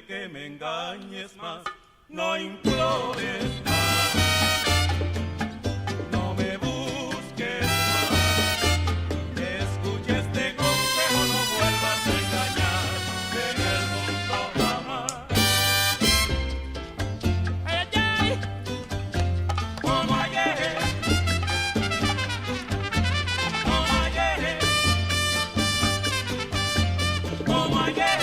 Que me engañes más, no implores más, no me busques más, escucha este consejo, no vuelvas a engañar en el mundo jamás. Ay, ay, ay, como ayer, como ayer, como ayer.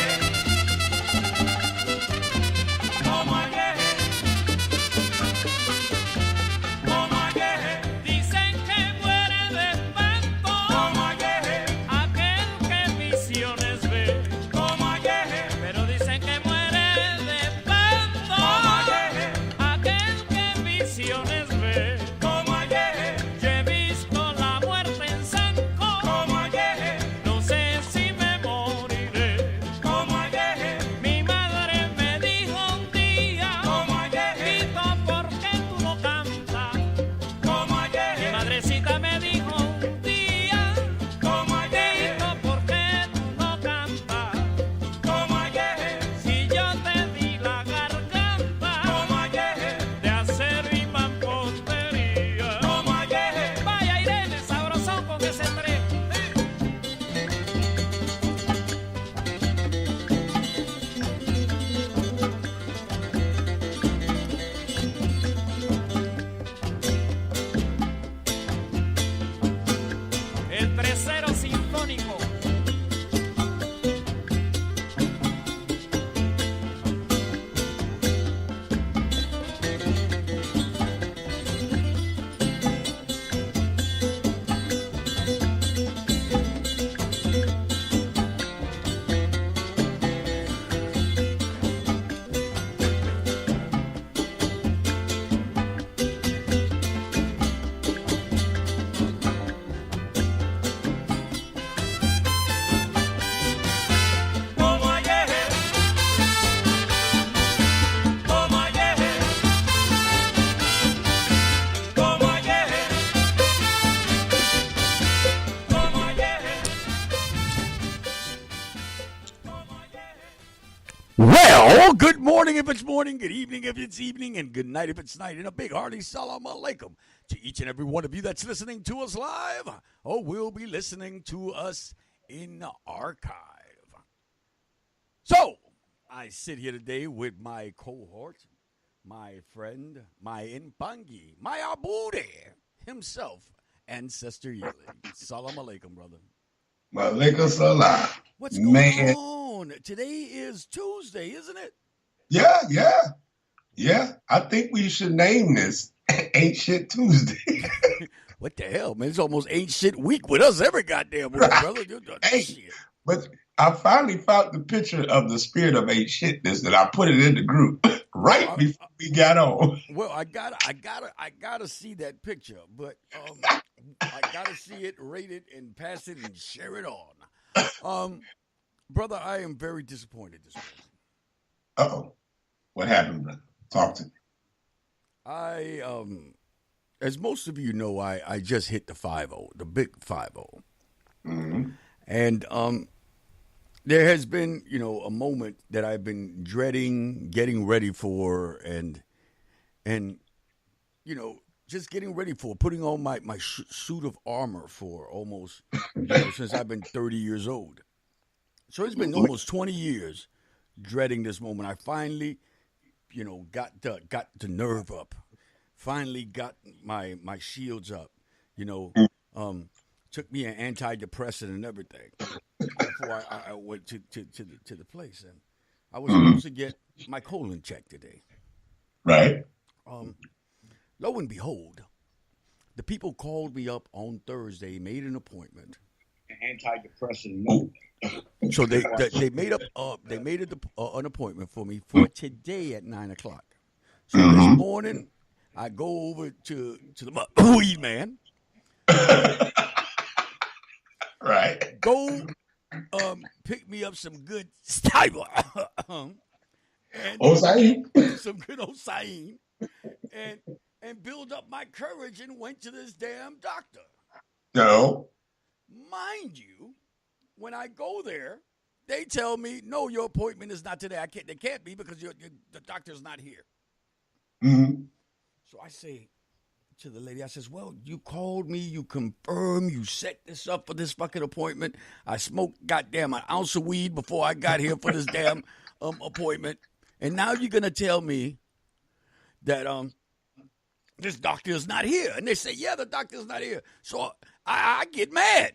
Well, good morning if it's morning, good evening if it's evening, and good night if it's night. And a big hearty salam alaikum to each and every one of you that's listening to us live or will be listening to us in archive. So, I sit here today with my cohort, my friend, my impangi, my abude himself, Ancestor llve. Salam alaikum, brother. Walaikum salam. What's going on? Today is Tuesday, isn't it? Yeah. I think we should name this Ain't Shit Tuesday. What the hell, man? It's almost ain't shit week with us every goddamn week, brother. Hey, shit. But I finally found the picture of the spirit of ain't shitness that I put it in the group before we got on. Well, I gotta see that picture, but I gotta see it, rate it, and pass it and share it on. Brother, I am very disappointed this morning. Uh-oh. What happened, brother? Talk to me. I as most of you know, I just hit the 50, the big 50. Mm-hmm. And there has been, a moment that I've been dreading, getting ready for, and just getting ready for, putting on my suit of armor for almost, since I've been 30 years old. So it's been almost 20 years dreading this moment. I finally, got the nerve up. Finally got my shields up. Took me an antidepressant and everything before I went to the place, and I was supposed to get my colon checked today. Right. Lo and behold, the people called me up on Thursday, made an appointment. Antidepressant. Oh. So they made an appointment for me for today at 9:00. So this morning, I go over to the weed man. Right. Go pick me up some good stiver. And Osain? some good Osain. And build up my courage and went to this damn doctor. No. Mind you, when I go there, they tell me, no, your appointment is not today. They can't be because the doctor's not here. Mm-hmm. So I say to the lady, I says, well, you called me, you confirmed, you set this up for this fucking appointment. I smoked goddamn an ounce of weed before I got here for this damn appointment. And now you're going to tell me that this doctor is not here. And they say, yeah, the doctor's not here. So I get mad.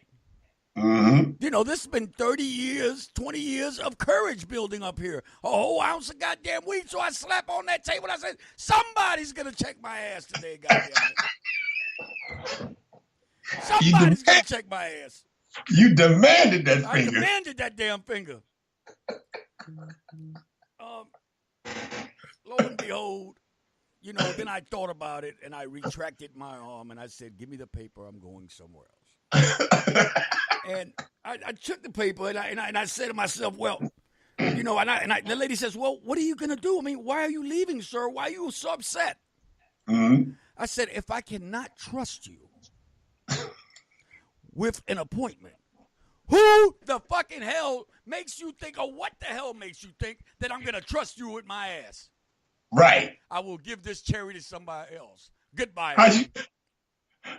Mm-hmm. This has been 30 years, 20 years of courage building up here. A whole ounce of goddamn weed. So I slap on that table and I said, somebody's going to check my ass today, goddamn it. Somebody's going to check my ass. You demanded that I finger. demanded that damn finger. Lo and behold, then I thought about it and I retracted my arm and I said, give me the paper, I'm going somewhere else. And I took the paper and I said to myself, well, the lady says, well, what are you going to do? I mean, why are you leaving, sir? Why are you so upset? Mm-hmm. I said, if I cannot trust you with an appointment, who the fucking hell makes you think, or what the hell makes you think that I'm going to trust you with my ass? Right. I will give this cherry to somebody else. Goodbye.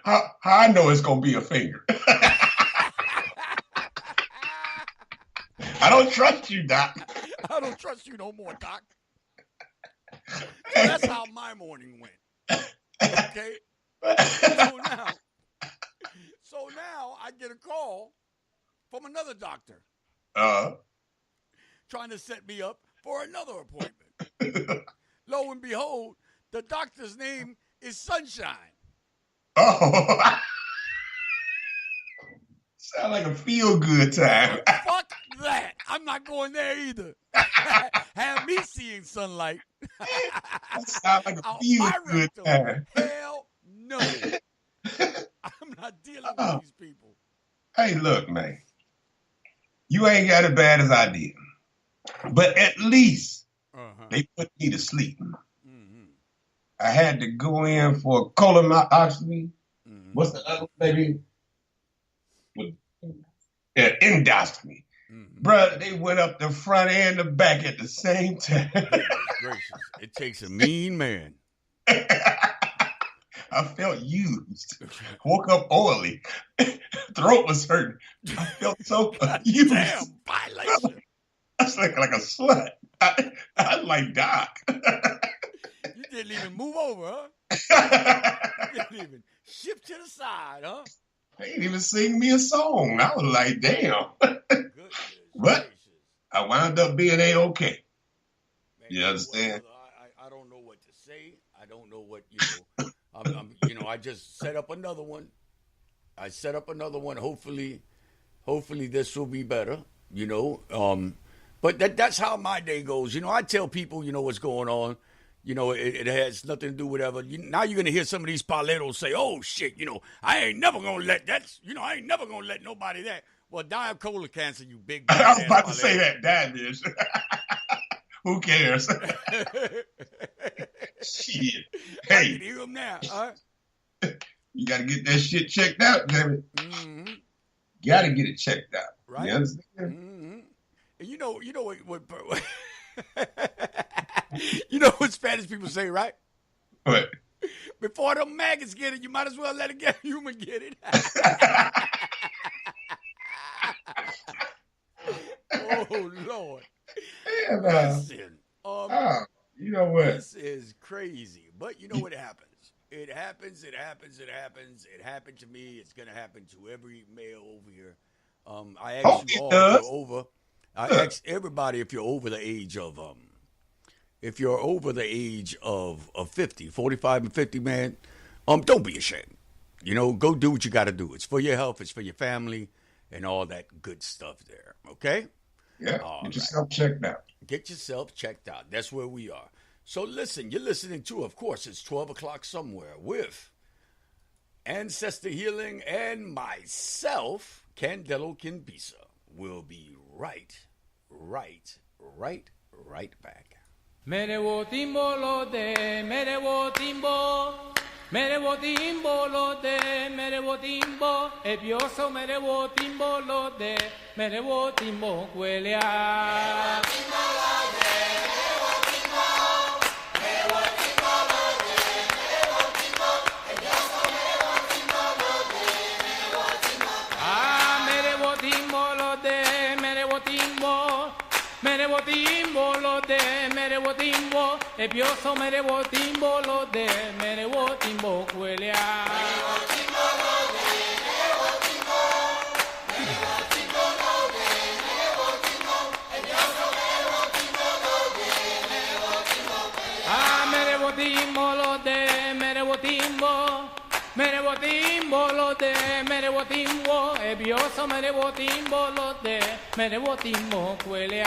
How I know it's going to be a finger? I don't trust you, Doc. I don't trust you no more, Doc. So that's how my morning went. Okay? So now I get a call from another doctor trying to set me up for another appointment. Lo and behold, the doctor's name is Sunshine. Oh. Sound like a feel-good time. Fuck that. I'm not going there either. Have me seeing sunlight. That sound like a feel-good time. Hell no. I'm not dealing with these people. Hey, look, man. You ain't got it bad as I did. But at least they put me to sleep. Mm-hmm. I had to go in for colonoscopy. Mm-hmm. What's the other baby? Endoscopy. Mm-hmm. Bruh, they went up the front and the back at the same time. Gracious. It takes a mean man. I felt used. Woke up oily. Throat was hurting. I felt so used. Damn, violation. I was like a slut. I like Doc. You didn't even move over, huh? You didn't even shift to the side, huh? They didn't even sing me a song. I was like, damn. But I wound up being A-okay. Man, you understand? I don't know what to say. I don't know what, I just set up another one. Hopefully this will be better, But that's how my day goes. I tell people, what's going on. It has nothing to do with whatever. Now you're going to hear some of these paleros say, oh, shit, I ain't never going to let nobody that. Well, die of colon cancer, you big. I was about to say that. Diabetes. Who cares? Shit. I can Hey, hear him now. you got to get that shit checked out, damn it. Mm-hmm. Got to get it checked out. Right. You understand? Mm-hmm. And you know what you know what Spanish people say, right? What? Before the maggots get it, you might as well let a human get it. Oh Lord! Yeah, Listen, you know what? this is crazy, but you know what happens. It happens. It happens. It happens. It happened to me. It's gonna happen to every male over here. I ask you all if you're over. I ask everybody if you're over the age of 50, 45 and 50, man, don't be ashamed. You know, go do what you got to do. It's for your health. It's for your family and all that good stuff there. Okay? Yeah. Get yourself checked out. Get yourself checked out. That's where we are. So listen, you're listening to, of course, it's 12 o'clock somewhere with Ancestor Healing and myself, Candelo Kimbisa. We'll be right back. Mere wo timbo lo de, mere wo timbo lo de, mere wo timbo, ebioso mere wo timbo lo de, mere wo timbo huele a. Mere botimbo lo de, mere botimbo, ebioso mere botimbo lo de, mere botimbo huele a. Mere botimbo lo de, mere botimbo. Mere botimbo lo de, mere botimbo, ebioso mere botimbo lo de, mere botimbo huele a.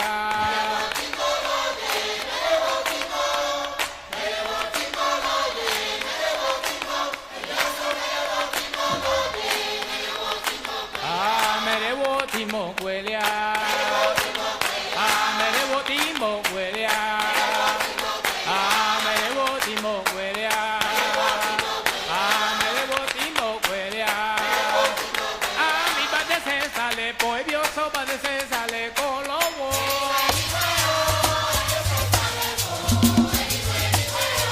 Mere botimbo huele a. Mere botimbo huele a. Mere botimbo huele a. Poebioso padece sale con lobo.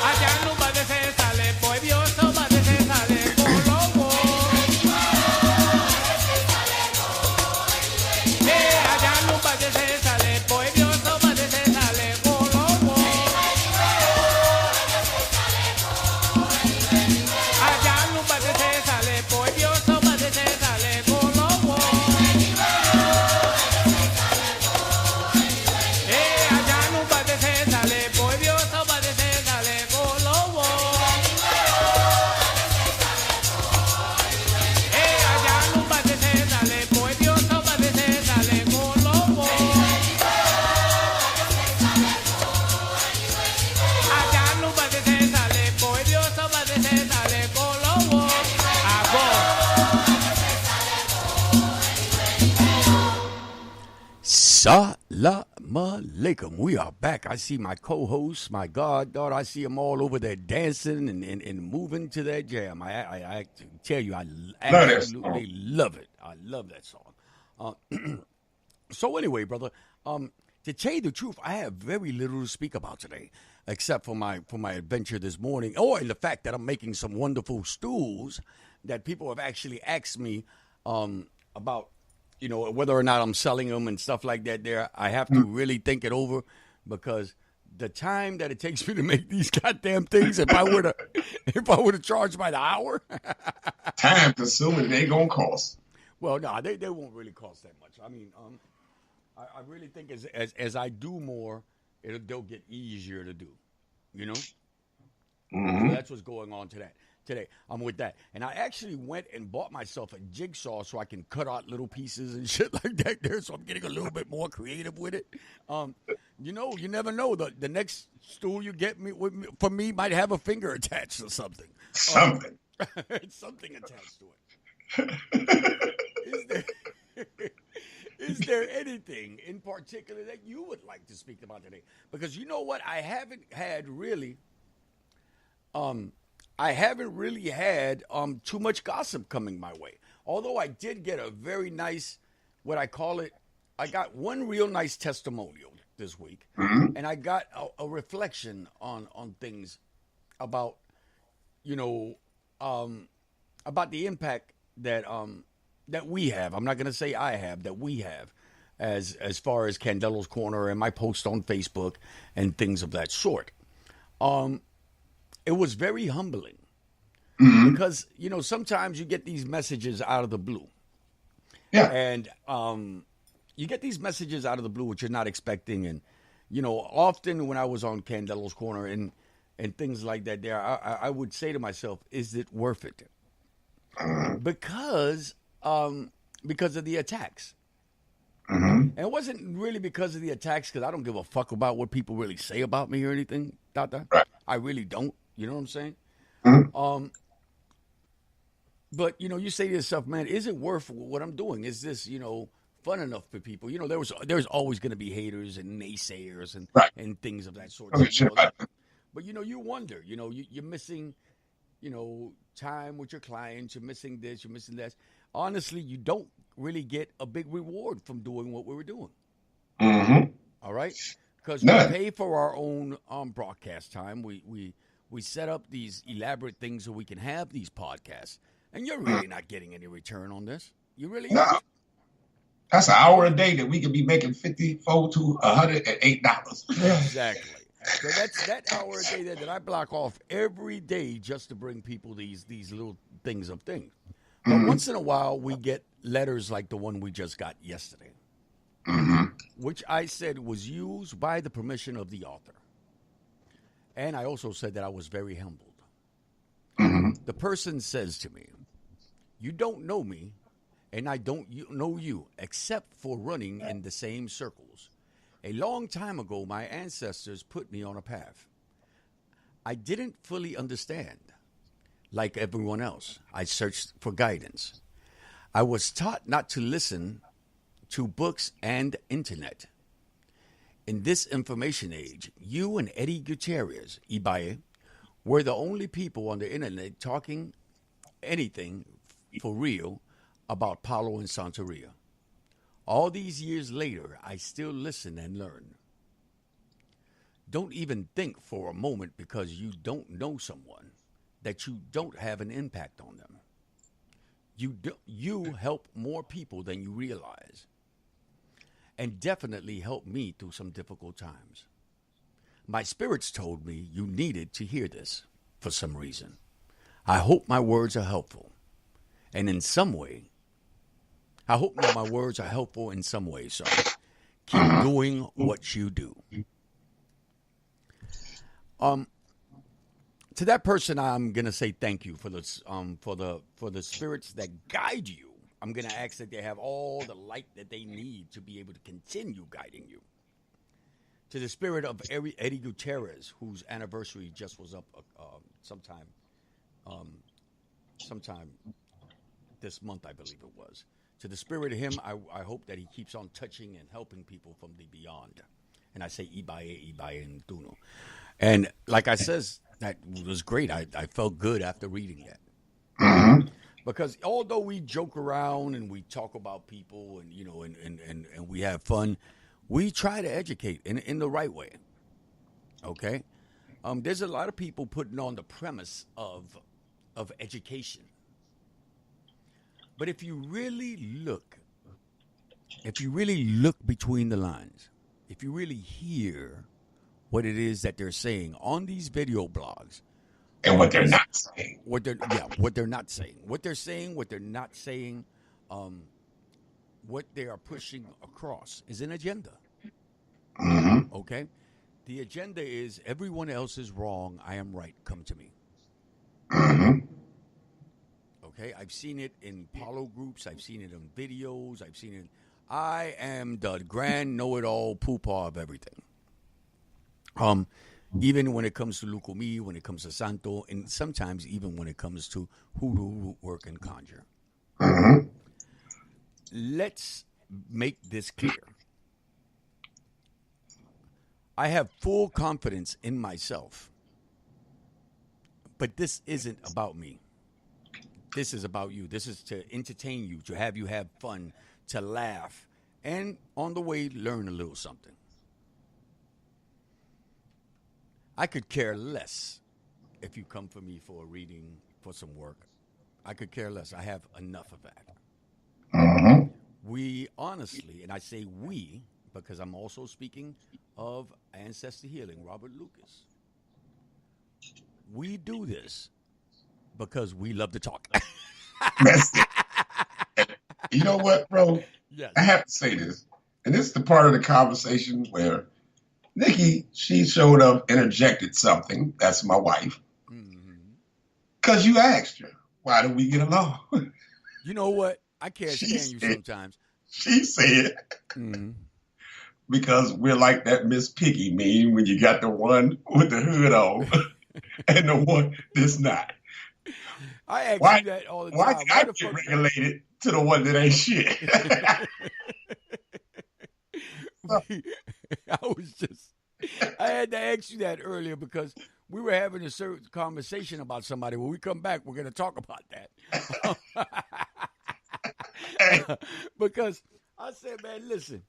Allá no padece sale poebioso padece sale con lobo. Allá no padece sale poebioso padece sale con lobo. Allá no padece sale poebioso padece sale con lobo. Salam alaikum. We are back. I see my co-host, my goddaughter. I see them all over there dancing and moving to that jam. I tell you, I absolutely love it. I love that song. So anyway, brother, to tell you the truth, I have very little to speak about today, except for my adventure this morning, or in the fact that I'm making some wonderful stools that people have actually asked me about. You know, whether or not I'm selling them and stuff like that there, I have to really think it over because the time that it takes me to make these goddamn things, if I were to charge by the hour. Time consuming, they gonna cost. Well, no, they won't really cost that much. I mean, I really think as I do more, they'll get easier to do, you know? Mm-hmm. So that's what's going on today. I'm with that. And I actually went and bought myself a jigsaw so I can cut out little pieces and shit like that there. So I'm getting a little bit more creative with it. You know, you never know. The next stool you get from me might have a finger attached or something. Something attached to it. there anything in particular that you would like to speak about today? Because you know what, I haven't really had too much gossip coming my way. Although I did get a very nice, what I call it, I got one real nice testimonial this week, and I got a reflection on things about, about the impact that we have. I'm not going to say I have, that we have, as far as Candelo's Corner and my post on Facebook and things of that sort. It was very humbling because, sometimes you get these messages out of the blue. Yeah. And you get these messages out of the blue which you're not expecting. And, often when I was on Candelo's Corner and things like that there, I would say to myself, is it worth it? Because of the attacks. And it wasn't really because of the attacks, because I don't give a fuck about what people really say about me or anything, Tata. Right. I really don't. You know what I'm saying? But, you say to yourself, man, is it worth what I'm doing? Is this, fun enough for people? There's always going to be haters and naysayers and, Right. and things of that sort. Okay, sure. But, you wonder, you're missing, time with your clients. You're missing this, you're missing that. Honestly, you don't really get a big reward from doing what we were doing. All right? Because we pay for our own broadcast time. We set up these elaborate things so we can have these podcasts. And you're really not getting any return on this. You really aren't. That's an hour a day that we could be making $54 to $108. Exactly. So that's that hour a day that I block off every day just to bring people these little things of things. But once in a while, we get letters like the one we just got yesterday, which I said was used by the permission of the author. And I also said that I was very humbled. The person says to me, you don't know me, and I don't know you, except for running in the same circles. A long time ago, my ancestors put me on a path. I didn't fully understand. Like everyone else, I searched for guidance. I was taught not to listen to books and internet. In this information age, you and Eddie Gutierrez, Ibaye, were the only people on the internet talking anything for real about Palo and Santeria. All these years later, I still listen and learn. Don't even think for a moment because you don't know someone that you don't have an impact on them. You help more people than you realize, and definitely helped me through some difficult times. My spirits told me you needed to hear this for some reason. I hope my words are helpful, and in some way, I hope that my words are helpful in some way. So keep doing what you do. To that person, I'm gonna say thank you for this, for the spirits that guide you. I'm gonna ask that they have all the light that they need to be able to continue guiding you. To the spirit of Eddie Gutierrez, whose anniversary just was up sometime this month, I believe it was. To the spirit of him, I hope that he keeps on touching and helping people from the beyond. And I say Ibaye, and Tuno. And like I says, that was great. I felt good after reading that. Because although we joke around and we talk about people and, and we have fun, we try to educate in the right way. Okay? There's a lot of people putting on the premise of education. But if you really look between the lines, if you really hear what it is that they're saying on these video blogs, and what they're not saying, what they're not saying, what they're saying, what they're not saying, what they are pushing across is an agenda. Okay, the agenda is everyone else is wrong, I am right. Come to me. Okay, I've seen it in Palo groups. I've seen it in videos. I've seen it. I am the grand know-it-all poopaw of everything. Even when it comes to Lukumi, when it comes to Santo, and sometimes even when it comes to hoodoo, root work, and conjure. Let's make this clear. I have full confidence in myself. But this isn't about me. This is about you. This is to entertain you, to have you have fun, to laugh, and on the way, learn a little something. I could care less if you come for me for a reading, for some work. I could care less. I have enough of that. Mm-hmm. We honestly, and I say we because I'm also speaking of Ancestor Healing, Robert Lucas. We do this because we love to talk. That's it. You know what, bro? Yes. I have to say this. And this is the part of the conversation where Nikki, she showed up, interjected something. That's my wife. Because you asked her, why do we get along? You know what? I can't stand you sometimes. She said, because we're like that Miss Piggy meme when you got the one with the hood on and the one that's not. I ask you that all the time. Why I get regulated to the one that ain't shit? I had to ask you that earlier because we were having a certain conversation about somebody. When we come back, we're going to talk about that. Because I said, man, listen,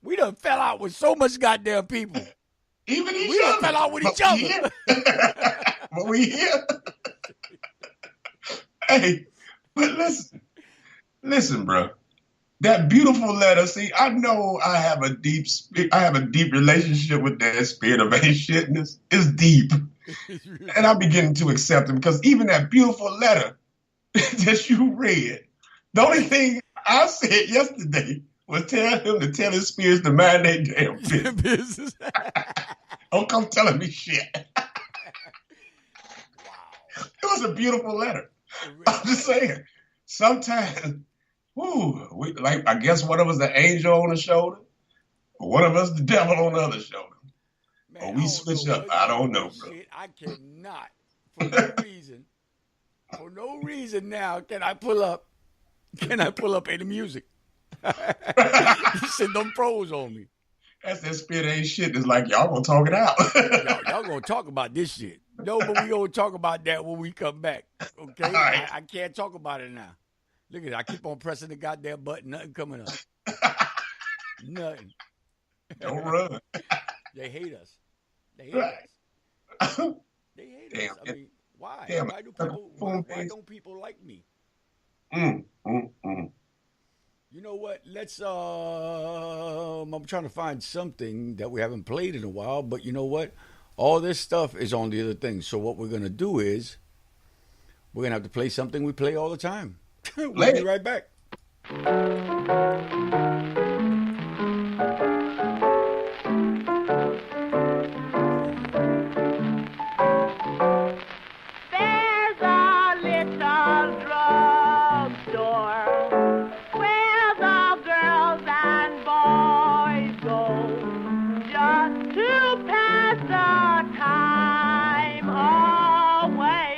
we done fell out with so much goddamn people. Even each we other. Done fell out with each other. But we here. Hey, but listen, bro. That beautiful letter. See, I know I have a deep relationship with that spirit of ain't shitness. It's deep, and I'm beginning to accept it because even that beautiful letter that you read, the only thing I said yesterday was tell him to tell his spirits to mind their damn business. Don't come telling me shit. Wow. It was a beautiful letter. I'm just saying. Sometimes. I guess one of us the angel on the shoulder, or one of us the devil on the other shoulder. Man, or we switch up. I don't know, bro. I cannot, for no reason now, can I pull up any music? You said them pros on me. That's that spirit ain't shit. It's like, y'all gonna talk it out. y'all gonna talk about this shit. No, but we gonna talk about that when we come back. Okay? Right. I can't talk about it now. Look at it. I keep on pressing the goddamn button. Nothing coming up. Nothing. Don't run. They hate us. They hate us. They hate us. I mean, why? Damn, why don't people like me? You know what? Let's I'm trying to find something that we haven't played in a while, but you know what? All this stuff is on the other thing. So what we're gonna do is we're gonna have to play something we play all the time. We'll be right back. There's a little drugstore where the girls and boys go just to pass the time away.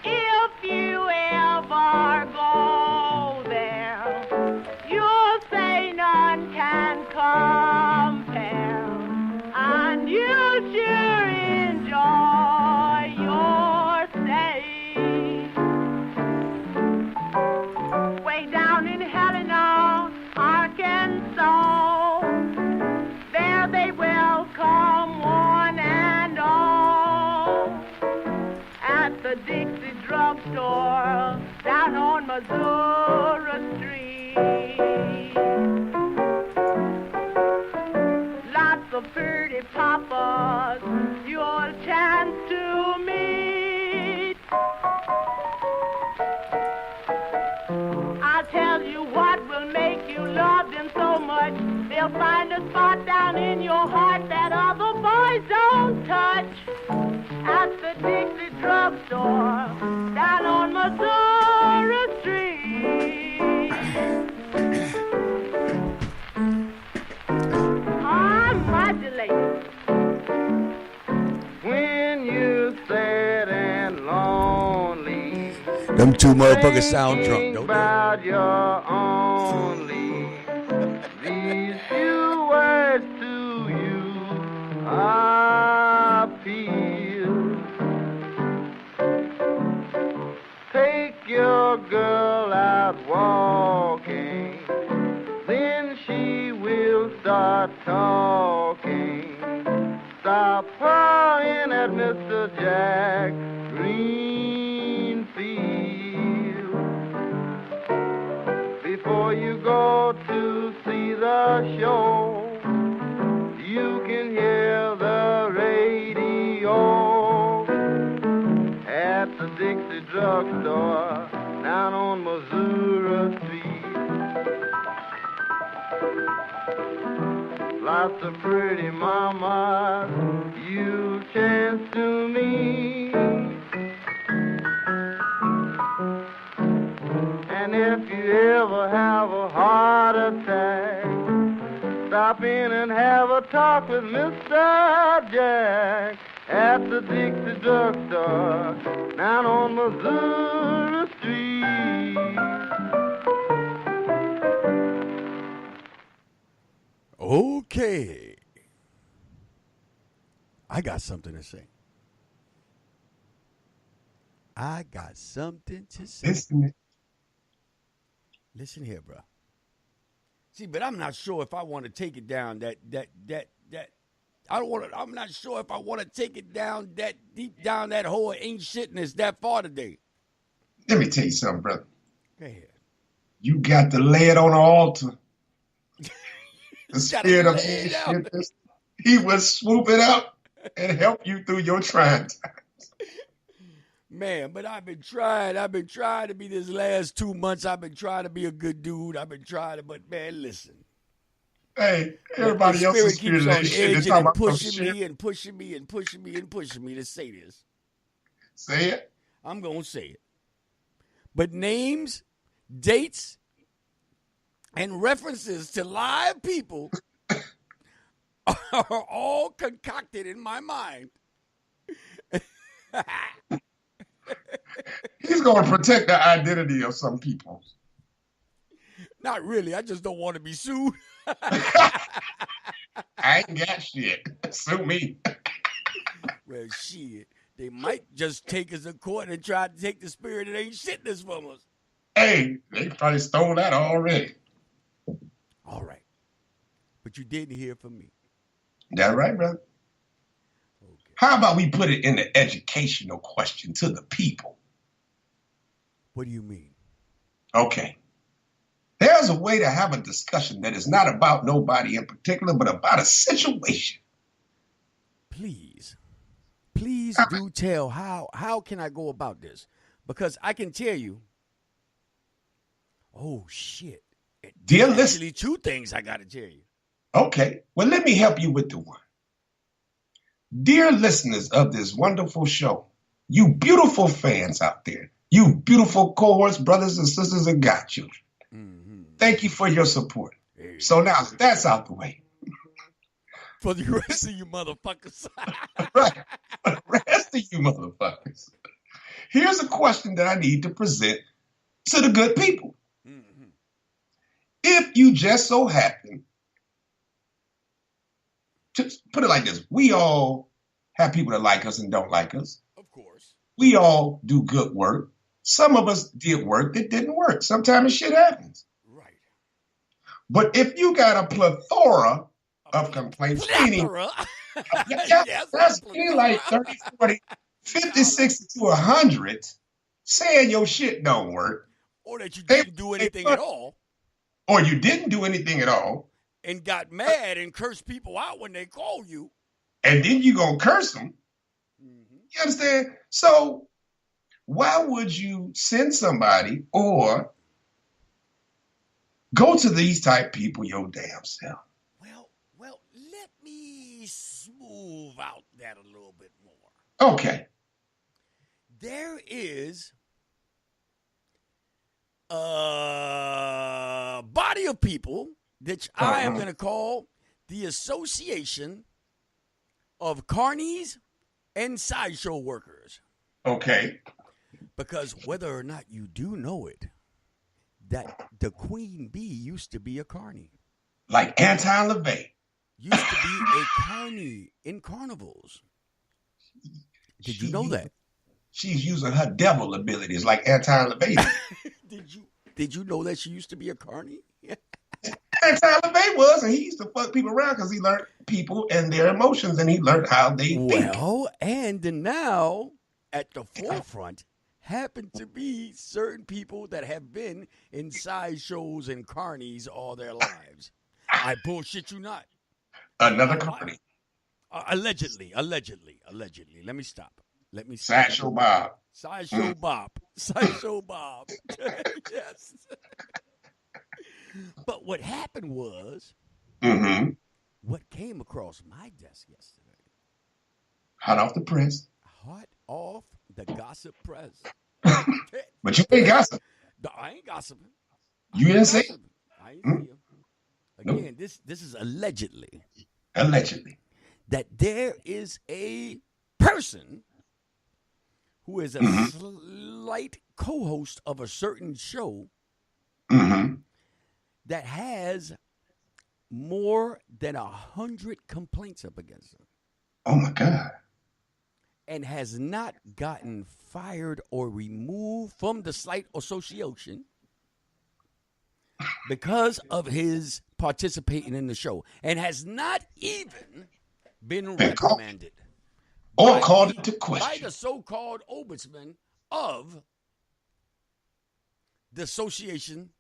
If you ever go there, you'll say none can compare, and you sure enjoy your stay. Way down in Helena, Arkansas, there they welcome one and all. At the Dixie drugstore down on Missouri Street, lots of pretty papas you'll chance to meet. I'll tell you what will make you love them so much. They'll find a spot down in your heart that other boys don't touch. At the Dixie drugstore down on Missouri Street. I'm modulating. When you sad and lonely, Them two motherfuckers sound drunk, Think don't they? about your only. These few words to you appeal. Take your girl out walking, then she will start talking. Stop her in at Mr. Jack Greenfield. Before you go to see the show, you can hear the radio at the Dixie Drugstore down on Missouri Street. Lots of pretty mamas you chance to meet. And if you ever have a heart attack, stop in and have a talk with Mr. Jack at the Dixie Drugstore down on Missouri Street. Okay. I got something to say. I got something to say. Listen here, bro. See, but I'm not sure if I want to take it down that I don't want to. I'm not sure if I want to take it down that deep down that hole. Ain't shitness that far today. Let me tell you something, brother. Go ahead. You got to lay it on the altar. The Gotta spirit of lay it out. shitness, he will swoop it up and help you through your trying times. Man, but I've been trying to be this last 2 months. I've been trying to be a good dude. I've been trying to, but man, listen. Hey, everybody else's spirit spirit keeps on ain't shit. They edging talking and about some pushing shit. me and pushing me and pushing me and pushing me to say this. Say it. I'm going to say it. But names, dates, and references to live people are all concocted in my mind. He's going to protect the identity of some people. Not really. I just don't want to be sued. I ain't got shit. Sue me. Well, shit. They might just take us to court and try to take the spirit that ain't shitness from us. Hey, they probably stole that already. All right. But you didn't hear from me. That right, brother? Okay. How about we put it in the educational question to the people? What do you mean? Okay. There's a way to have a discussion that is not about nobody in particular, but about a situation. Please do tell how can I go about this? Because I can tell you, oh, shit. Dear There's listener. actually two things I got to tell you. Okay, well, let me help you with the one. Dear listeners of this wonderful show, you beautiful fans out there, you beautiful cohorts, brothers and sisters and godchildren, thank you for your support. So now that's out the way. For the rest of you motherfuckers. Right, for the rest of you motherfuckers, here's a question that I need to present to the good people. If you just so happen, to put it like this, we all have people that like us and don't like us. Of course. We all do good work. Some of us did work that didn't work. Sometimes shit happens. Right. But if you got a plethora of complaints, meaning, that's meaning like 30, 40, 50, 60 to 100 saying your shit don't work. Or that you didn't do anything at all. Or you didn't do anything at all. And got mad and cursed people out when they call you. And then you gonna curse them. You understand? So why would you send somebody or go to these type people your damn self? Well, let me smooth out that a little bit more. Okay. There is a body of people that I am going to call the Association of Carnies and Sideshow Workers. Okay. Because whether or not you do know it, that the queen bee used to be a carny. Like anti-LaVey. Used to be a carny in carnivals. Did you know that? She's using her devil abilities like anti-LaVey. Did you know that she used to be a carny? Anti-LaVey was, and he used to fuck people around because he learned people and their emotions, and he learned how they think. Well, and now at the forefront happen to be certain people that have been in sideshows and carnies all their lives. I bullshit you not. Another carny. Allegedly. Let me stop. Sideshow Bob. Sideshow Bob. Sideshow Bob. Yes. But what happened was, what came across my desk yesterday. Hot off the press. Hot off the gossip press. But you ain't gossip. No, I ain't gossiping. You didn't say it. I ain't see you. Again, this is allegedly. Allegedly. That there is a person who is a slight co-host of a certain show that has more than 100 complaints up against him. Oh, my God. And has not gotten fired or removed from the slight association because of his participating in the show, and has not even been reprimanded or called into question by the so-called ombudsman of the Association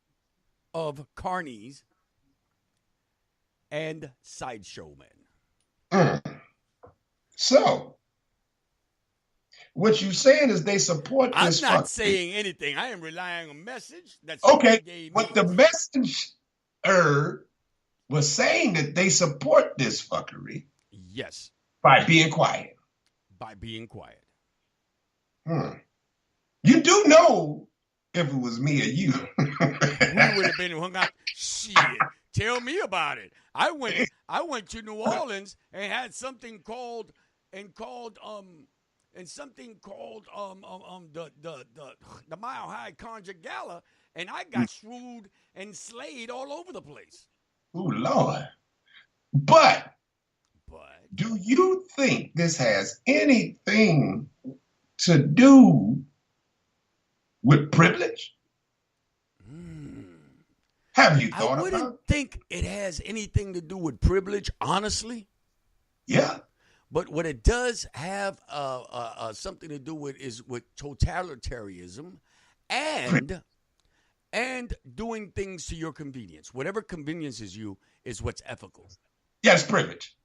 of Carnies and Sideshow Men. So, what you saying is they support this. I'm not saying anything. I am relying on a message that's okay. But the messenger was saying that they support this fuckery. Yes. By being quiet. By being quiet. You do know if it was me or you. We would have been hung out. Shit. Tell me about it. I went to New Orleans and had something called the Mile High Conjure Gala, and I got screwed and slayed all over the place. Oh, Lord. But do you think this has anything to do with privilege? Have you thought about it? I wouldn't think it has anything to do with privilege, honestly. Yeah. But what it does have something to do with is with totalitarianism and doing things to your convenience. Whatever conveniences you is what's ethical. Yeah, it's privilege.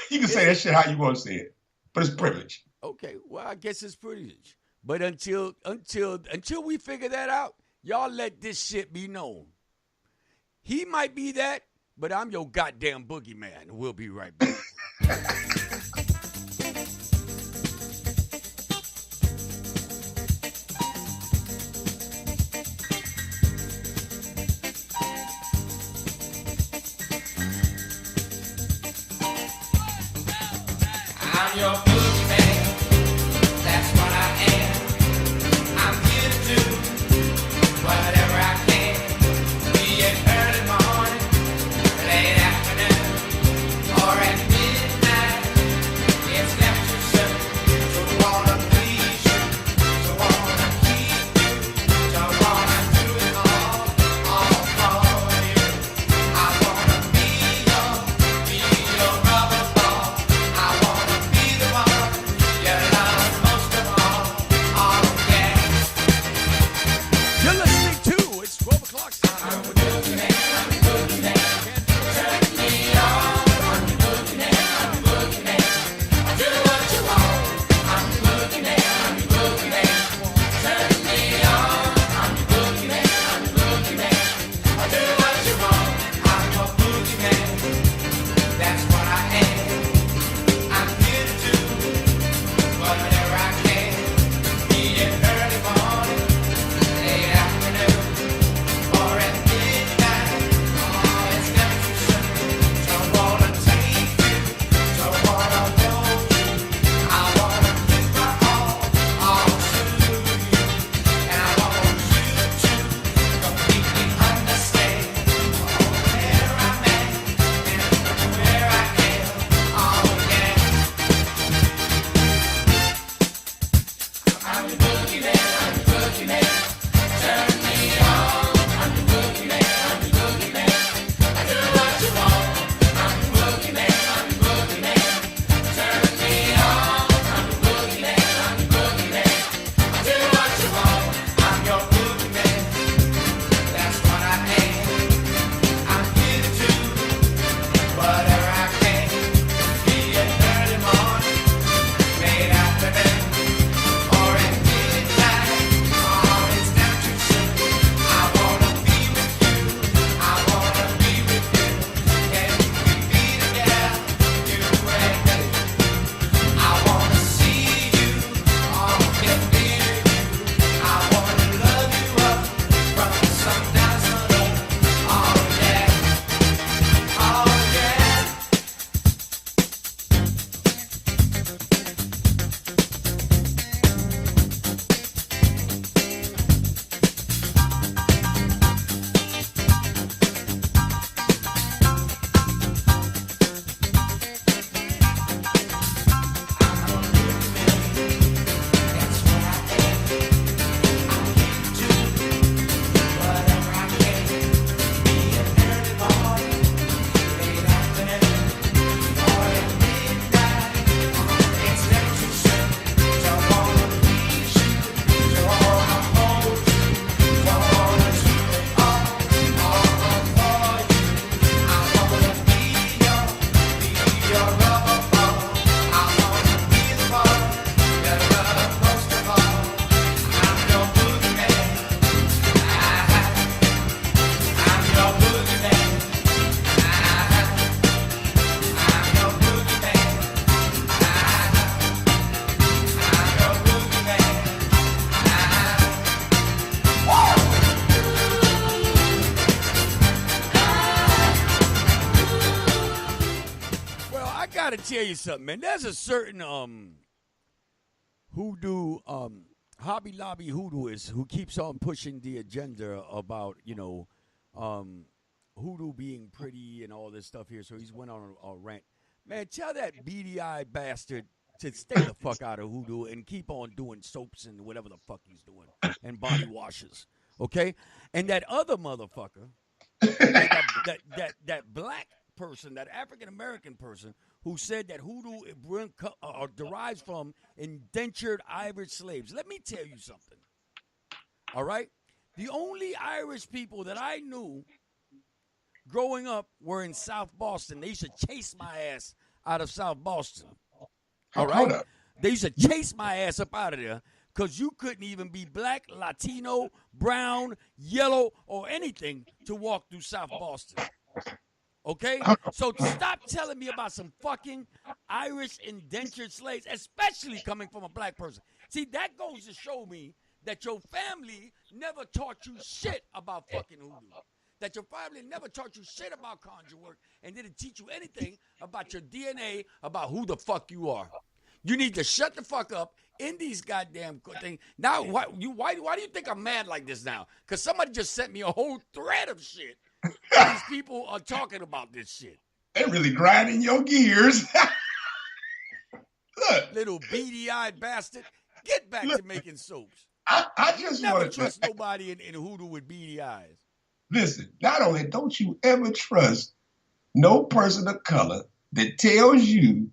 You can say that shit how you want to say it, but it's privilege. Okay, well, I guess it's privilege. But until we figure that out, y'all let this shit be known. He might be that, but I'm your goddamn boogeyman. We'll be right back. I'm your boogeyman, that's what I am. I'm here to do whatever I can. Be it early morning, late afternoon, or at midnight. It's never too soon to wanna please you, to wanna keep you, to wanna do it all for you. I wanna be your rubber ball. I wanna be the one. tell you something, man. There's a certain hoodoo, Hobby Lobby hoodooist who keeps on pushing the agenda about, hoodoo being pretty and all this stuff here. So he's went on a rant. Man, tell that beady-eyed bastard to stay the fuck out of hoodoo and keep on doing soaps and whatever the fuck he's doing and body washes, okay? And that other motherfucker, that black person, that African-American person who said that hoodoo derives from indentured Irish slaves. Let me tell you something, all right? The only Irish people that I knew growing up were in South Boston. They used to chase my ass out of South Boston. All right? They used to chase my ass up out of there because you couldn't even be black, Latino, brown, yellow, or anything to walk through South Boston. Okay? So stop telling me about some fucking Irish indentured slaves, especially coming from a black person. See, that goes to show me that your family never taught you shit about fucking hoodoo. That your family never taught you shit about conjure work and didn't teach you anything about your DNA, about who the fuck you are. You need to shut the fuck up in these goddamn things. Now, why do you think I'm mad like this now? Because somebody just sent me a whole thread of shit. These people are talking about this shit. They're really grinding your gears. Look. Little beady-eyed bastard. Get back to making soaps. I just never want to trust nobody in hoodoo with beady eyes. Listen, not only don't you ever trust no person of color that tells you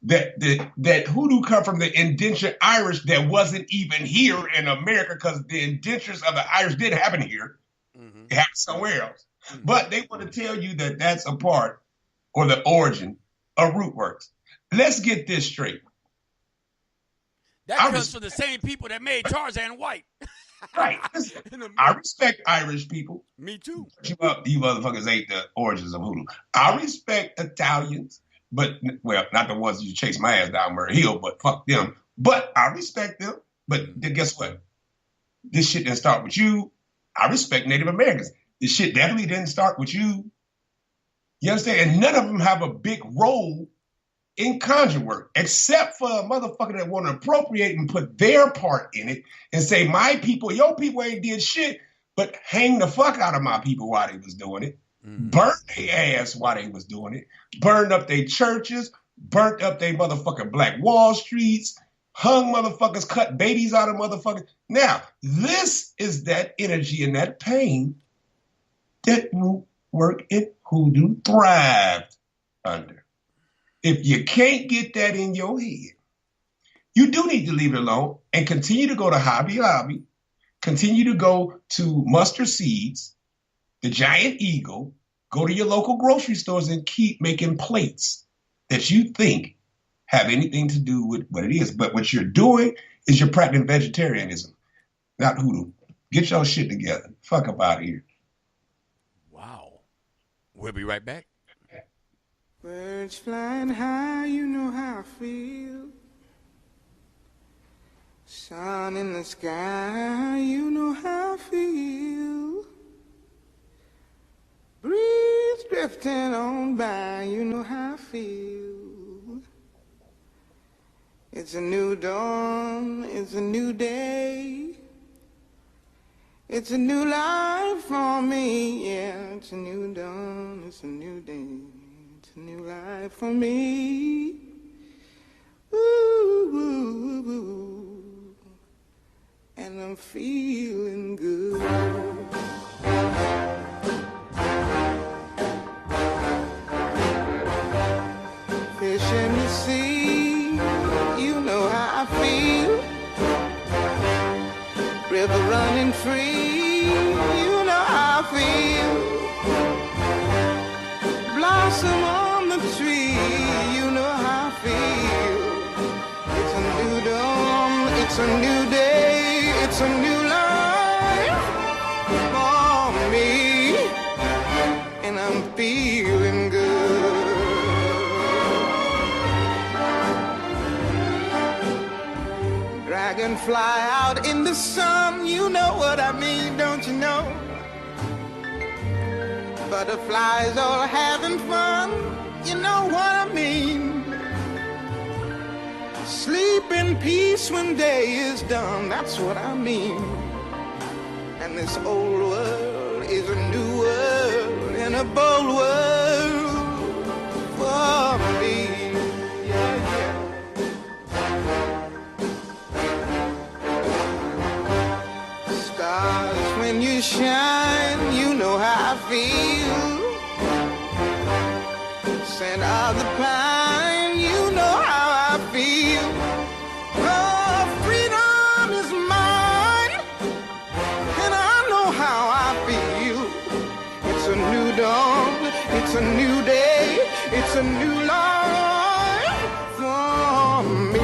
that hoodoo come from the indentured Irish that wasn't even here in America because the indentures of the Irish didn't happen here. Mm-hmm. It happened somewhere else. Mm-hmm. But they want to tell you that that's a part or the origin of root works. Let's get this straight. That comes from the same people that made Tarzan white. Right. Listen, I respect Irish people. Me too. You motherfuckers ain't the origins of hoodoo. I respect Italians, but, well, not the ones you chase my ass down Murray Hill, but fuck them. But I respect them. But guess what? This shit didn't start with you. I respect Native Americans. This shit definitely didn't start with you. You understand? And none of them have a big role in conjure work, except for a motherfucker that want to appropriate and put their part in it and say, my people, your people ain't did shit, but hang the fuck out of my people while they was doing it. Burn their ass while they was doing it. Burned up their churches, burnt up their motherfucking Black Wall Streets, hung motherfuckers, cut babies out of motherfuckers. Now, this is that energy and that pain that root work in hoodoo thrived under. If you can't get that in your head, you do need to leave it alone and continue to go to Hobby Lobby, continue to go to Mustard Seeds, the Giant Eagle, go to your local grocery stores and keep making plates that you think have anything to do with what it is. But what you're doing is you're practicing vegetarianism, not hoodoo. Get your shit together. Fuck up out of here. Wow. We'll be right back. Birds flying high, you know how I feel. Sun in the sky, you know how I feel. Breeze drifting on by, you know how I feel. It's a new dawn, it's a new day. It's a new life for me, yeah. It's a new dawn, it's a new day. It's a new life for me. Ooh, ooh, ooh. And I'm feeling good. Fish in the sea, you know how I feel. River running free, you know how I feel. Blossom on the tree, you know how I feel. It's a new dawn, it's a new day, it's a new life for me, and I'm feeling good. Dragonfly out in the sun, you know what I mean, don't you know? Butterflies all having fun, you know what I mean. Sleep in peace when day is done, that's what I mean. And this old world is a new world and a bold world for me. Yeah, yeah. Stars, when you shine, you know how I feel. Scent of the pine, you know how I feel. Oh, freedom is mine, and I know how I feel. It's a new dawn, it's a new day, it's a new life for me.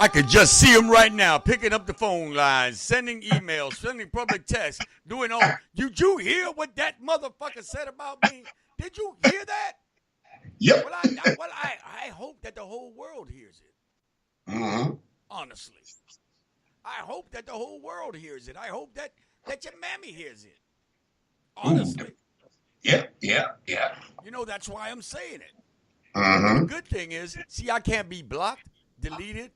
I could just see him right now, picking up the phone lines, sending emails, sending public texts, doing all. Did you hear what that motherfucker said about me? Did you hear that? Yep. Well, I hope that the whole world hears it. Mm-hmm. Honestly. I hope that the whole world hears it. I hope that your mammy hears it. Honestly. Ooh. Yeah. You know, that's why I'm saying it. Mm-hmm. The good thing is, see, I can't be blocked, deleted,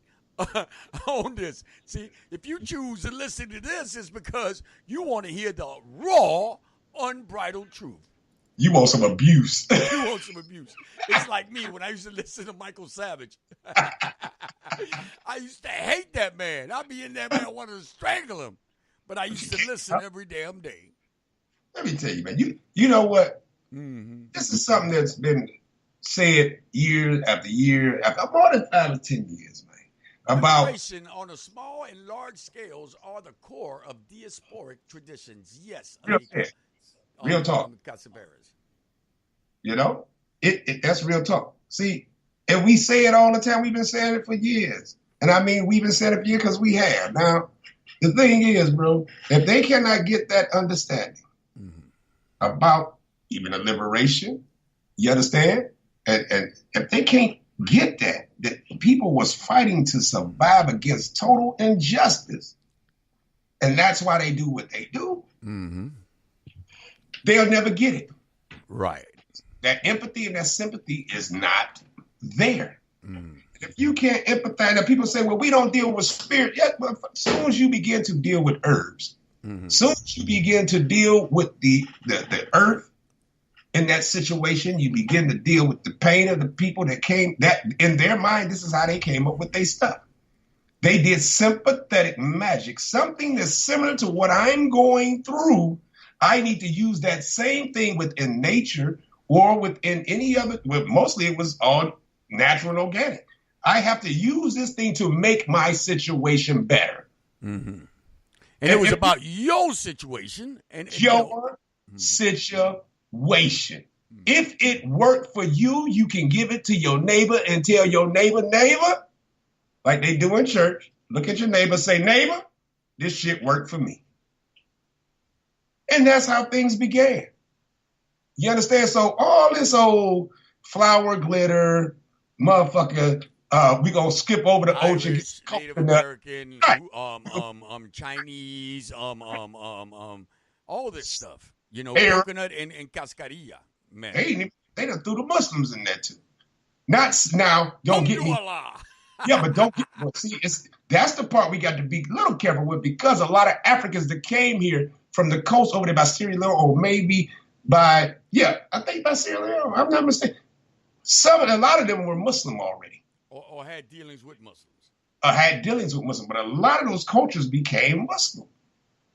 on this. See, if you choose to listen to this, it's because you want to hear the raw, unbridled truth. You want some abuse. You want some abuse. It's like me when I used to listen to Michael Savage. I used to hate that man. I'd be in there, man, I wanted to strangle him. But I used to listen every damn day. Let me tell you, man. You know what? Mm-hmm. This is something that's been said year after year, after more than 5 to 10 years, man. About Immigration on a small and large scales are the core of diasporic traditions. Yes, real talk. You know, that's real talk. See, and we say it all the time. We've been saying it for years, and I mean we've been saying it for years because we have. Now, the thing is, bro, if they cannot get that understanding about even a liberation, you understand, and if they can't get that people was fighting to survive against total injustice, and that's why they do what they do. Mm-hmm. They'll never get it. Right. That empathy and that sympathy is not there. Mm. If you can't empathize, and people say, well, we don't deal with spirit. Yeah, but as soon as you begin to deal with herbs, soon as you begin to deal with the earth, in that situation, you begin to deal with the pain of the people that came, that in their mind, this is how they came up with their stuff. They did sympathetic magic, something that's similar to what I'm going through. I need to use that same thing within nature or within any other, well, mostly it was all natural and organic. I have to use this thing to make my situation better. Mm-hmm. And it was about your situation. And your situation. If it worked for you, you can give it to your neighbor and tell your neighbor, like they do in church. Look at your neighbor, say, neighbor, this shit worked for me. And that's how things began. You understand? So all this old flower glitter, motherfucker, we gonna skip over the ocean. Native American, right. Chinese, all this stuff. You know, coconut and cascarilla, man. They done threw the Muslims in there too. Not now, don't get me. Yeah, but don't get, well, see, that's the part we got to be a little careful with, because a lot of Africans that came here from the coast over there by Sierra Leone, or maybe by, I think by Sierra Leone, I'm not mistaken. A lot of them were Muslim already. Or had dealings with Muslims. But a lot of those cultures became Muslim.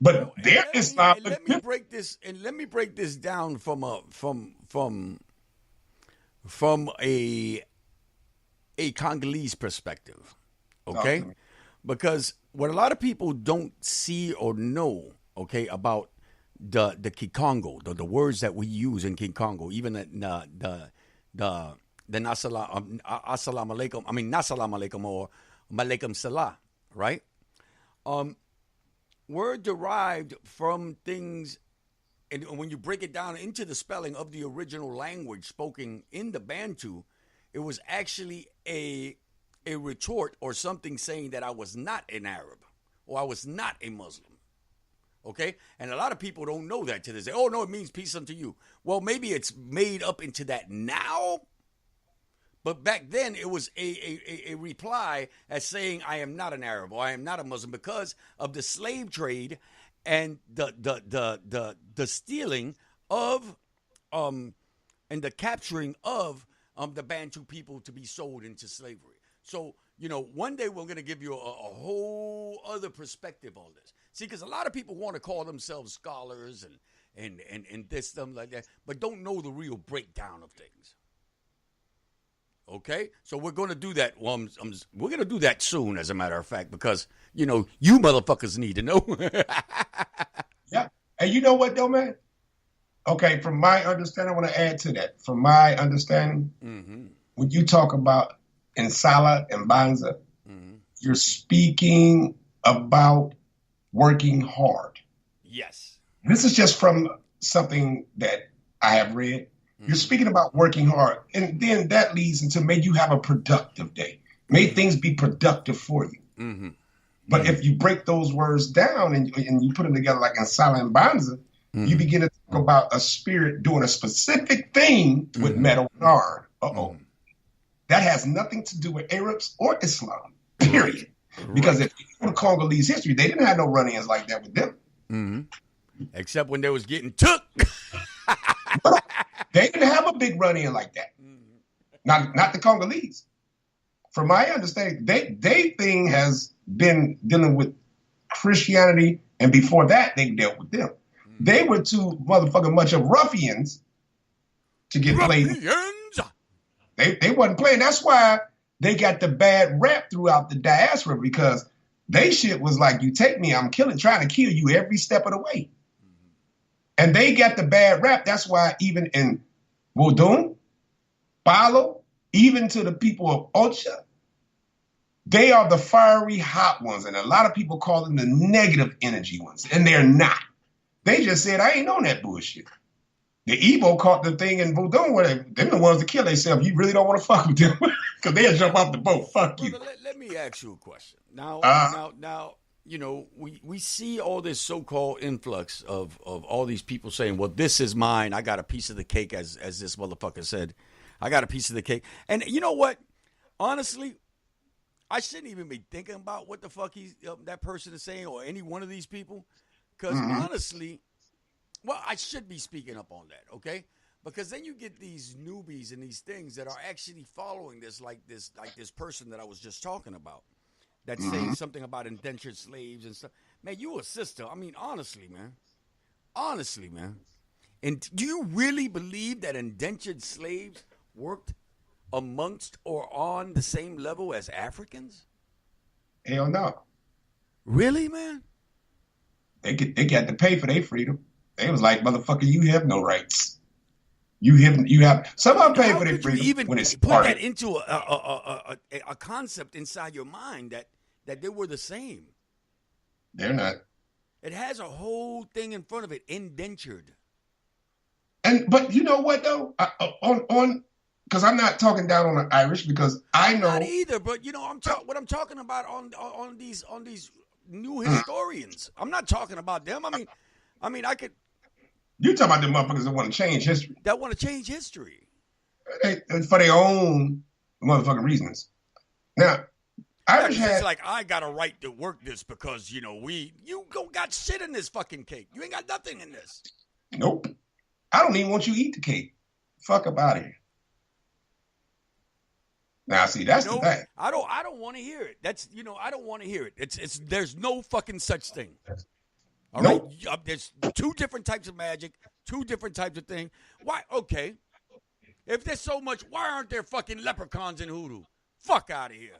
But there is not. Let me break this down from a Congolese perspective, okay? Because what a lot of people don't see or know, okay, about the Kikongo, the words that we use in Kikongo, even the than assalamu alaikum. I mean, not salam alaikum or malaikum salah, right? Were derived from things, and when you break it down into the spelling of the original language spoken in the Bantu, it was actually a retort or something saying that I was not an Arab or I was not a Muslim. Okay? And a lot of people don't know that to this day. Oh, no, it means peace unto you. Well, maybe it's made up into that now, but back then it was a reply as saying I am not an Arab or I am not a Muslim because of the slave trade and the stealing of and the capturing of the Bantu people to be sold into slavery. So, one day we're going to give you a whole other perspective on this. See, because a lot of people want to call themselves scholars and this, stuff like that, but don't know the real breakdown of things. Okay? So we're going to do that. Well, we're going to do that soon, as a matter of fact, because, you motherfuckers need to know. Yeah. And you know what, though, man? Okay, from my understanding, I want to add to that. From my understanding, when you talk about Insala and Banza, you're speaking about working hard. Yes. This is just from something that I have read. You're speaking about working hard, and then that leads into may you have a productive day. May things be productive for you. But if you break those words down and you put them together like Insala and Banza, you begin to talk about a spirit doing a specific thing with metal and iron. That has nothing to do with Arabs or Islam, period. Right. Because if you go to Congolese history, they didn't have no run-ins like that with them. Except when they was getting took. They didn't have a big run-in like that. Not the Congolese. From my understanding, they thing has been dealing with Christianity, and before that, they dealt with them. They were too motherfucking much of ruffians to get played. They wasn't playing. That's why they got the bad rap throughout the diaspora, because they shit was like, you take me, I'm trying to kill you every step of the way. And they got the bad rap. That's why even in Vodun, Palo, even to the people of Ocha, they are the fiery hot ones. And a lot of people call them the negative energy ones. And they're not. They just said, I ain't on that bullshit. The Igbo caught the thing in Vodun where they're the ones that kill themselves. You really don't want to fuck with them because they'll jump off the boat. Fuck you. Let me ask you a question. Now, we see all this so-called influx of all these people saying, well, this is mine. I got a piece of the cake, as this motherfucker said. I got a piece of the cake. And you know what? Honestly, I shouldn't even be thinking about what the fuck that person is saying or any one of these people. Because honestly, well, I should be speaking up on that, okay? Because then you get these newbies and these things that are actually following this, like this person that I was just talking about, that's saying something about indentured slaves and stuff. Man, you a sister. I mean, honestly, man. And do you really believe that indentured slaves worked amongst or on the same level as Africans? Hell no. Really, man? They got to pay for their freedom. They was like, motherfucker, you have no rights. You have some of them pay for their freedom. You even when it's put part that into a concept inside your mind that they were the same. They're not. It has a whole thing in front of it, indentured. But you know what though? Because I'm not talking down on the Irish, because I know not either. But what I'm talking about on these new historians. I'm not talking about them. I mean, I could. You talking about the motherfuckers that want to change history? That want to change history for their own motherfucking reasons. Now, Irish it's like I got a right to work this because you don't got shit in this fucking cake. You ain't got nothing in this. Nope. I don't even want you to eat the cake. Fuck up out of here. Now, see, that's the thing. I don't want to hear it. That's I don't want to hear it. It's there's no fucking such thing. All right, there's two different types of magic, two different types of thing. Why? Okay, if there's so much, why aren't there fucking leprechauns in hoodoo? Fuck out of here.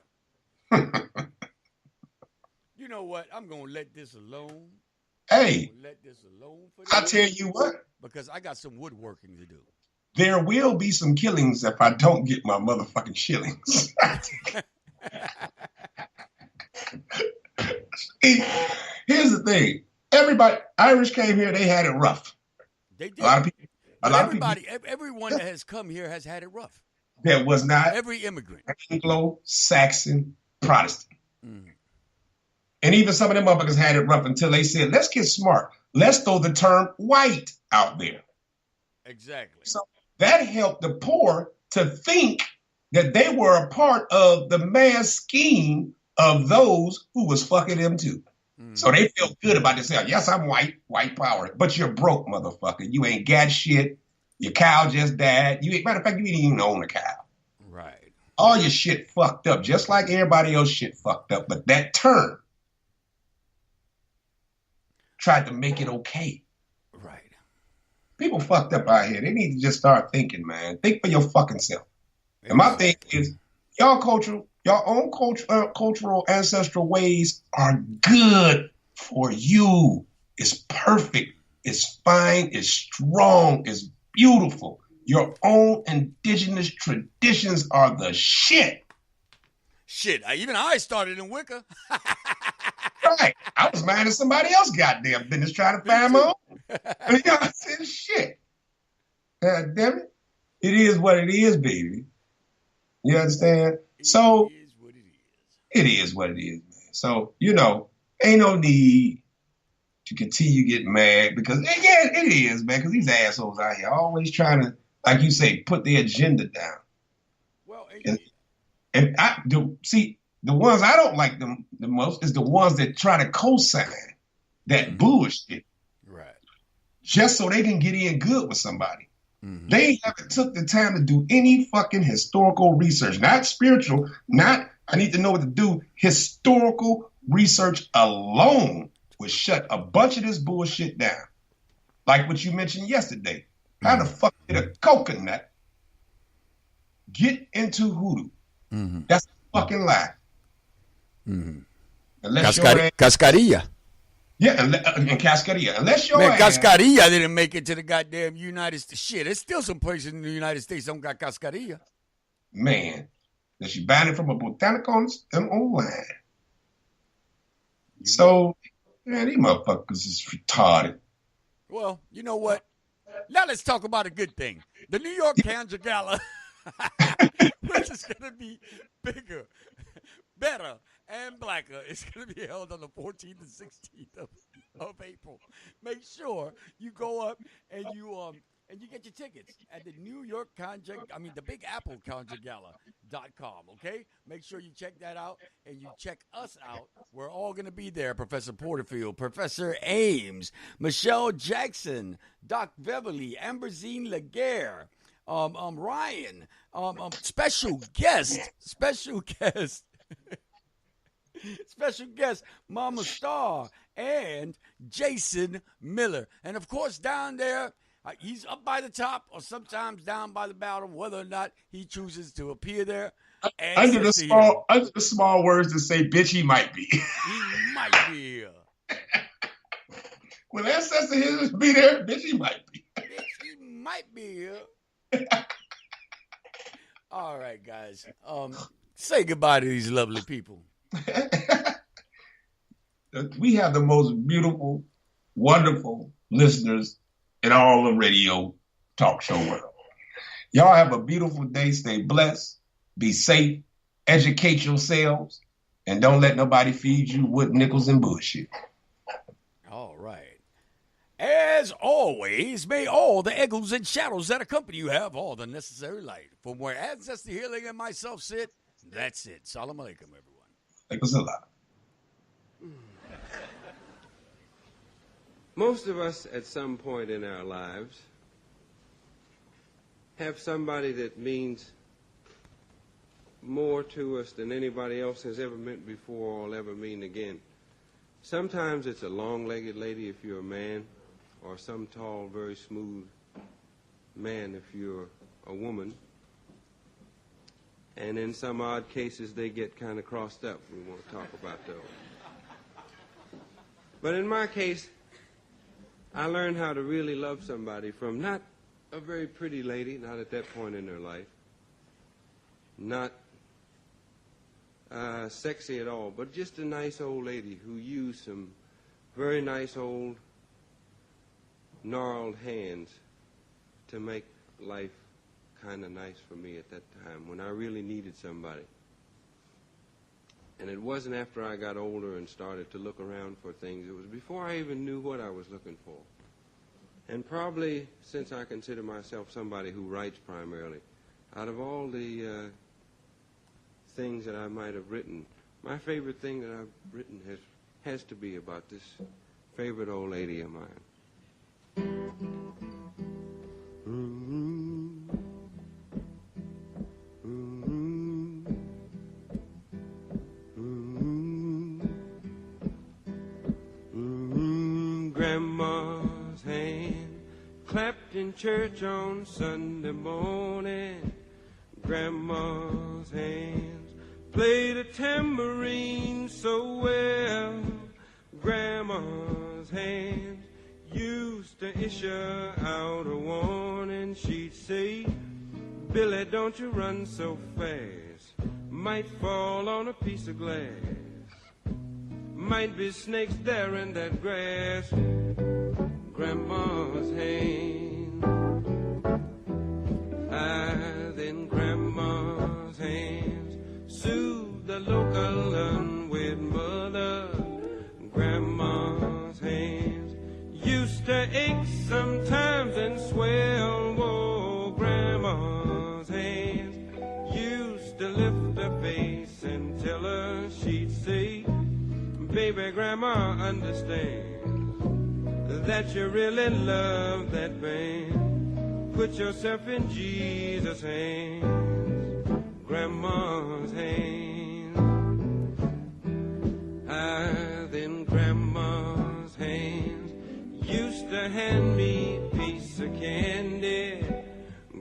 You know what? I'm gonna let this alone. Hey, let this alone for I tell you what, because I got some woodworking to do. there will be some killings if I don't get my motherfucking shillings. Here's the thing. Everybody, Irish came here, they had it rough. They did. A lot of people. Everyone that has come here has had it rough. That was not every immigrant. Anglo-Saxon Protestant. And even some of them motherfuckers had it rough until they said, let's get smart. Let's throw the term white out there. Exactly. So that helped the poor to think that they were a part of the mass scheme of those who was fucking them too. So they felt good about themselves. Yes, I'm white power, but you're broke, motherfucker. You ain't got shit. Your cow just died. Matter of fact, you didn't even own a cow. Right. All your shit fucked up, just like everybody else shit fucked up. But that term tried to make it okay. Right. People fucked up out here. They need to just start thinking, man. Think for your fucking self. And my thing is, y'all own cultural ancestral ways are good for you. It's perfect. It's fine. It's strong. It's beautiful. Your own indigenous traditions are the shit. Shit, even I started in Wicca. Right. I was minding somebody else's goddamn business trying to find my own. You know, I said, shit. God damn it. It is what it is, baby. You understand? So, It is what it is. It is what it is, man. So, ain't no need to continue getting mad because, again, it is, man, because these assholes out here always trying to, like you say, put their agenda down. Well, the ones I don't like the most is the ones that try to co-sign that bullshit. Right. Just so they can get in good with somebody. They haven't took the time to do any fucking historical research, not spiritual, not I need to know what to do. Historical research alone would shut a bunch of this bullshit down. Like what you mentioned yesterday. How the fuck did a coconut get into hoodoo? That's a fucking lie. Cascarilla. Yeah, and Cascarilla. Unless your Man, ass... Cascarilla didn't make it to the goddamn United States. Shit, there's still some places in the United States that don't got Cascarilla. Man, that she banned it from a botanical online. So, man, these motherfuckers is retarded. Well, you know what? Now let's talk about a good thing. The New York Cancer Gala, which is going to be bigger, better, and blacker. It's going to be held on the 14th and 16th of April. Make sure you go up and you get your tickets at the New York the Big Apple ConjureGala.com, okay? Make sure you check that out and you check us out. We're all going to be there. Professor Porterfield, Professor Ames, Michelle Jackson, Doc Beverly, Amberzine Laguerre, Ryan, special guest, special guest, Mama Star, and Jason Miller. And, of course, down there, he's up by the top or sometimes down by the bottom, whether or not he chooses to appear there. Under the small words that say, bitch, he might be. He might be here. When Ancestor here be there, bitch, he might be. Bitch, he might be here. All right, guys. Say goodbye to these lovely people. We have the most beautiful, wonderful listeners in all the radio talk show world. Y'all have a beautiful day. Stay blessed. Be safe. Educate yourselves. And don't let nobody feed you wood, nickels, and bullshit. All right. As always, may all the echoes and shadows that accompany you have all the necessary light. From where Ancestor Healing and myself sit, that's it. Salam alaikum, everyone. Alaikum salam. Most of us at some point in our lives have somebody that means more to us than anybody else has ever meant before or will ever mean again. Sometimes it's a long-legged lady if you're a man, or some tall, very smooth man if you're a woman. And in some odd cases, they get kind of crossed up. We won't talk about those. But in my case, I learned how to really love somebody from not a very pretty lady, not at that point in her life, not sexy at all, but just a nice old lady who used some very nice old gnarled hands to make life kind of nice for me at that time when I really needed somebody. And it wasn't after I got older and started to look around for things. It was before I even knew what I was looking for. And probably, since I consider myself somebody who writes primarily, out of all the things that I might have written, my favorite thing that I've written has to be about this favorite old lady of mine. Grandma's hand clapped in church on Sunday morning. Grandma's hands played a tambourine so well. Grandma's hands used to issue out a warning. She'd say, Billy, don't you run so fast. Might fall on a piece of glass. Might be snakes there in that grass. Grandma's hand. Then Grandma's hands soothed the local unwed mother. Grandma's hands used to ache sometimes and swell. Oh, Grandma's hands used to lift her face and tell her, she'd say, baby, Grandma understands that you really love that man. Put yourself in Jesus' hands. Grandma's hands. Then Grandma's hands used to hand me a piece of candy.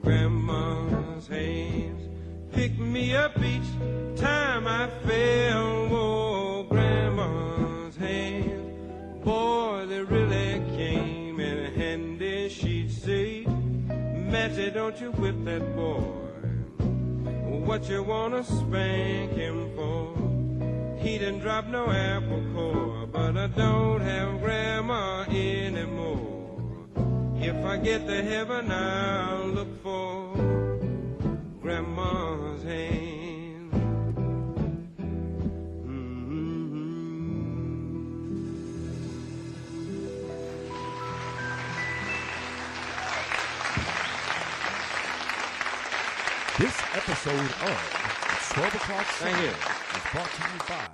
Grandma's hands picked me up each time I fell. Oh, Grandma's hands, boy, they really came in handy. She'd say, Matty, don't you whip that boy. What you wanna spank him for? He didn't drop no apple core, but I don't have Grandma anymore. If I get to heaven, I'll look for Grandma's hand. This episode of It's 12 O'Clock Sunday is brought to you by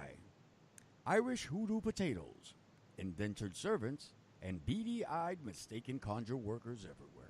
Irish Hoodoo Potatoes, Indentured Servants, and beady-eyed mistaken conjure workers everywhere.